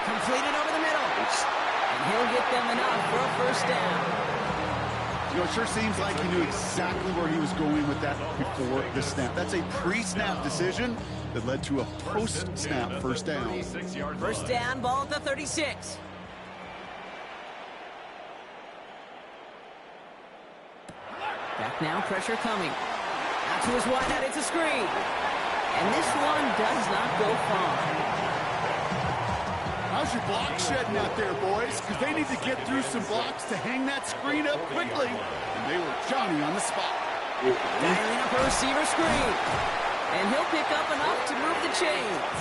Completed over the middle. And he'll get them enough for a 1st down. You know, it sure seems like he knew exactly where he was going with that before the snap. That's a pre-snap decision that led to a post-snap 1st down. 1st down, ball at the 36. Back now, pressure coming. Out to his wideout, it's a screen. And this one does not go far. How's your block shedding out there, boys? Because they need to get through some blocks to hang that screen up quickly. And they were Johnny on the spot. Dialing up a receiver screen. And he'll pick up enough to move the chains.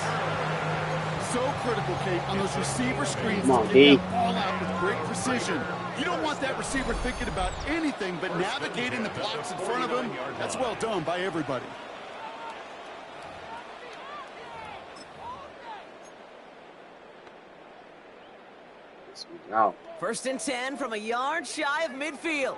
So critical, Kate, on those receiver screens to get that ball out with great precision. You don't want that receiver thinking about anything but navigating the blocks in front of him. That's well done by everybody. Wow. 1st and 10 from a yard shy of midfield.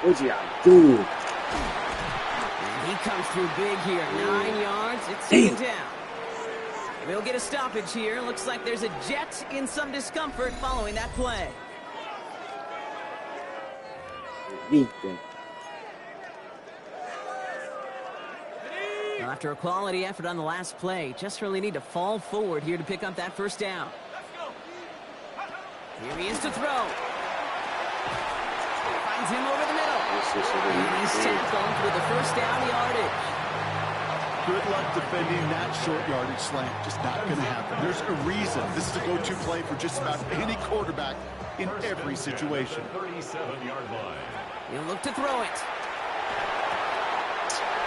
What y'all doing? And he comes through big here. 9 yards. It's 2nd down. We'll get a stoppage here. Looks like there's a Jet in some discomfort following that play. Now, after a quality effort on the last play, just really need to fall forward here to pick up that 1st down. Here he is to throw. Finds him over the middle. And he's tackled with the 1st down yardage. Good luck defending that short yardage slant. Just not going to happen. There's a reason. This is a go-to play for just about any quarterback in every situation. 37-yard line. He'll look to throw it.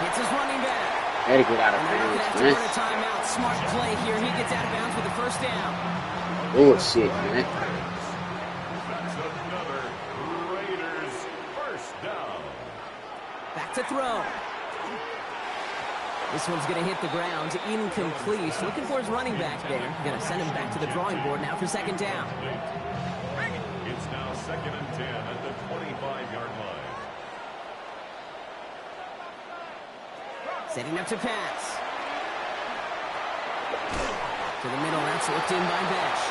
Hits his running back. Had to get out of And they're going to have to bounds, run a timeout. Smart play here. He gets out of bounds with the first down. Bullshit, man. That's another Raiders first down. Back to throw. This one's going to hit the ground. Incomplete. Looking for his running back there. Going to send him back to the drawing board now for second down. It's now 2nd and 10 at the 25-yard line. Setting up to pass. To the middle. That's looked in by Besh.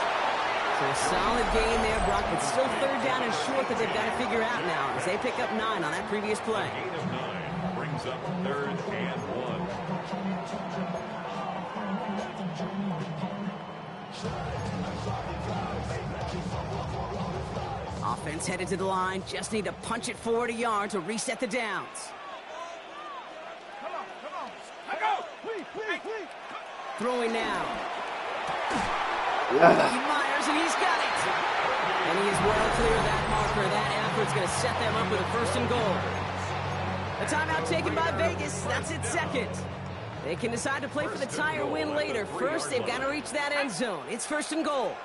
So a solid gain there, Brock. It's still third down and short that they've got to figure out now as they pick up 9 on that previous play. Gain of 9 brings up 3rd and 1. Offense headed to the line. Just need to punch it forward a yard to reset the downs. Come on. I go. Please. Throwing now. Yeah. Myers, and he's got it. And he is well clear of that marker. That effort's going to set them up with a 1st and goal. A timeout taken by Vegas. That's its 2nd. They can decide to play for the tie or win later. First, they've got to reach that end zone. It's 1st and goal.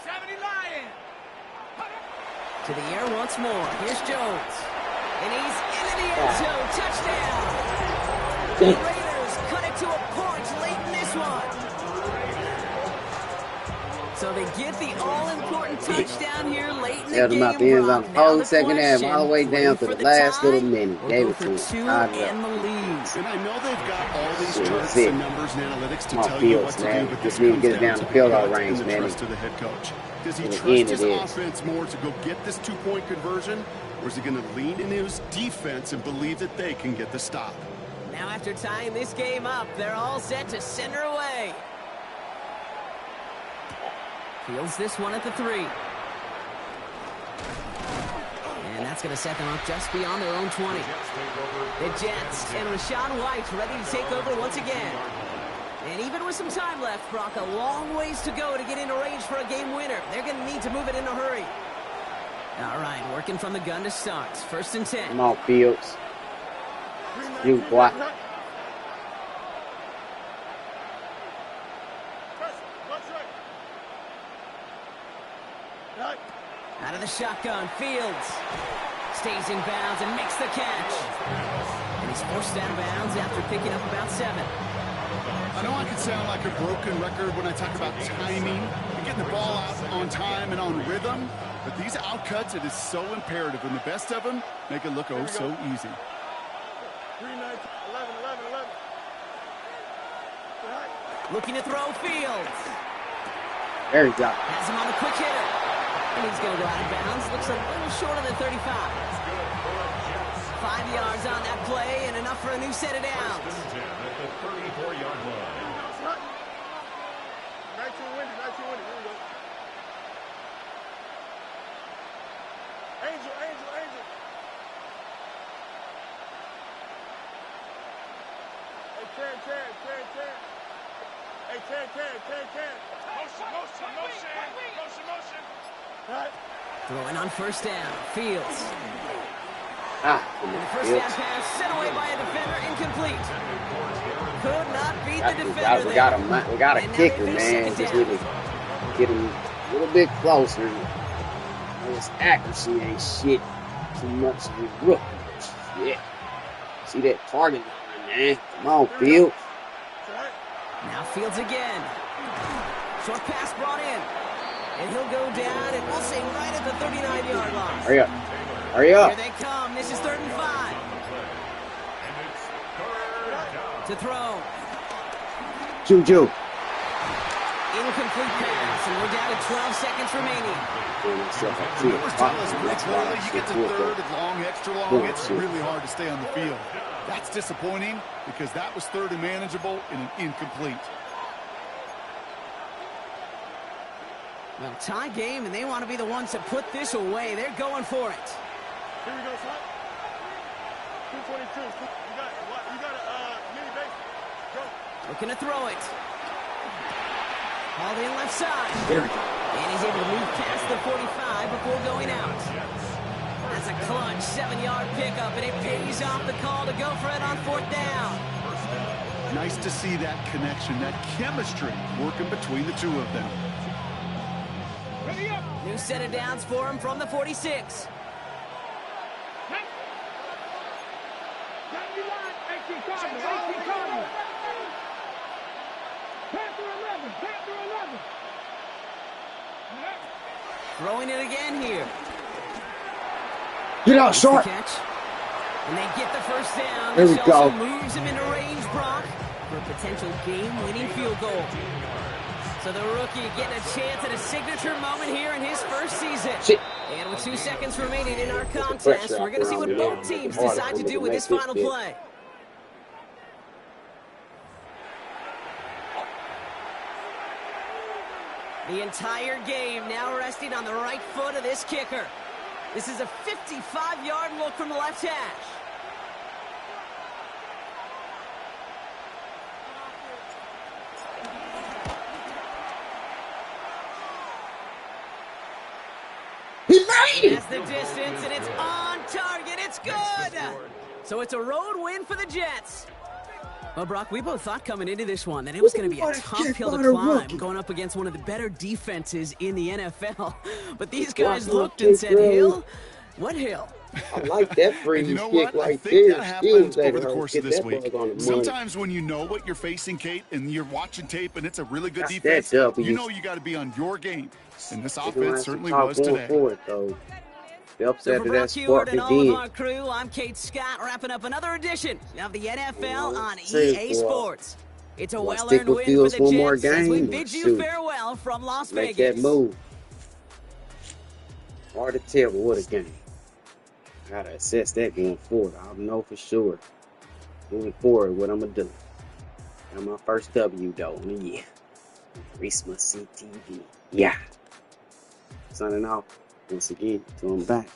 70 Lion. To the air once more. Here's Jones. And he's into the end zone. Touchdown. The Raiders cut it to a point late in this one. So they get the all-important touchdown here late in the Held game. him out the end zone the Now whole the second half, question, all the way down to for the last tie little minute. or Gave go it to for him. 2 Tied it and up. the lead. And I know they've got all these Shit, charts that's it. and numbers and analytics to Come on, tell you what Fields, to man. do, but Just this need to comes get it down down the to field goal the gut range, and the man. trust of the head coach. Does he To the trust end his it is. offense more to go get this 2-point conversion, or is he going to lean into his defense and believe that they can get the stop? Now after tying this game up, they're all set to send her away. Fields this one at the 3. And that's going to set them up just beyond their own 20. The Jets and Rachaad White ready to take over once again. And even with some time left, Brock, a long ways to go to get into range for a game winner. They're going to need to move it in a hurry. All right, working from the gun to start. 1st and 10. Come on, Fields. You boy. Out of the shotgun, Fields stays in bounds and makes the catch. And he's forced out of bounds after picking up about 7. I know I can sound like a broken record when I talk about timing and getting the ball out on time and on rhythm, but these outcuts, it is so imperative, and the best of them make it look oh so easy. 3, 9, 11. Looking to throw, Fields. There you go. Has him on the quick hitter. And he's going to go out of bounds. Looks a little short of the 35. 5 yards on that play and enough for a new set of downs. At the 34-yard line. Nice and windy. Here we go. Angel. Hey, Can. Hey, Can. Motion. Right. Throwing on 1st down. Fields. Ah, And the come on, 1st down Fields. pass set away by a defender. Incomplete. Could not beat the defender We there. got a And now kicker, they face man. second Just down. need to get him a little bit closer. His accuracy ain't shit too much of his rookie. Yeah. See that target line, man. Come on, Fields. Now Fields again. Short pass brought in. And he'll go down, and we'll say right at the 39-yard line. Hurry up. Here they come. This is 3rd and 5. To throw. Juju. Incomplete pass, and we're down to 12 seconds remaining. Numbers tell us pretty clearly, you get to 3rd and long, extra long, it's really hard to stay on the field. That's disappointing because that was 3rd and manageable and an incomplete. Well, tie game, and they want to be the ones to put this away. They're going for it. Here we go, son. 222. You got a mini base. Looking to throw it. Hauled in left side. And he's able to move past the 45 before going out. That's a clutch 7-yard pickup, and it pays off the call to go for it on 4th down. Nice to see that connection, that chemistry working between the two of them. New set of downs for him from the 46. Throwing it again here. Get out, short. Catch. And they get the first down. There we This go. also moves him into range, Brock, for a potential game-winning field goal. So the rookie getting a chance at a signature moment here in his first season. Shit. And with 2 seconds remaining in our contest, we're going to see what both teams decide to do with this final play. The entire game now resting on the right foot of this kicker. This is a 55-yard look from the left hash. He made it! That's the distance, and it's on target. It's good! So it's a road win for the Jets. Well, Brock, we both thought coming into this one that it was going to be a tough hill to climb going up against one of the better defenses in the NFL. But these guys looked and said, Hill? What hill? I like that freeze You know kick what? I right think there. that happens over the course of Get this that week. bug on the money. Sometimes when you know what you're facing, Kate, and you're watching tape and it's a really good That's defense, that W. you know you got to be on your game. And this They're gonna offense have certainly some talk was going today. forward, though. The So upset for of Brock that Heward spark and all of again. our crew, I'm Kate Scott, wrapping up another edition of the NFL on Say, EA boy. Sports. It's a Do I well-earned stick with win for Fields the one more Jets as we game, or bid you shoot? farewell from Las Make Vegas. that move. Hard to tell, but what a game. Gotta assess that going forward. I don't know for sure. Moving forward, what I'm gonna do. Got my first W though in the year. ReeceMustSeeTV. Yeah. Signing off once again till I'm back.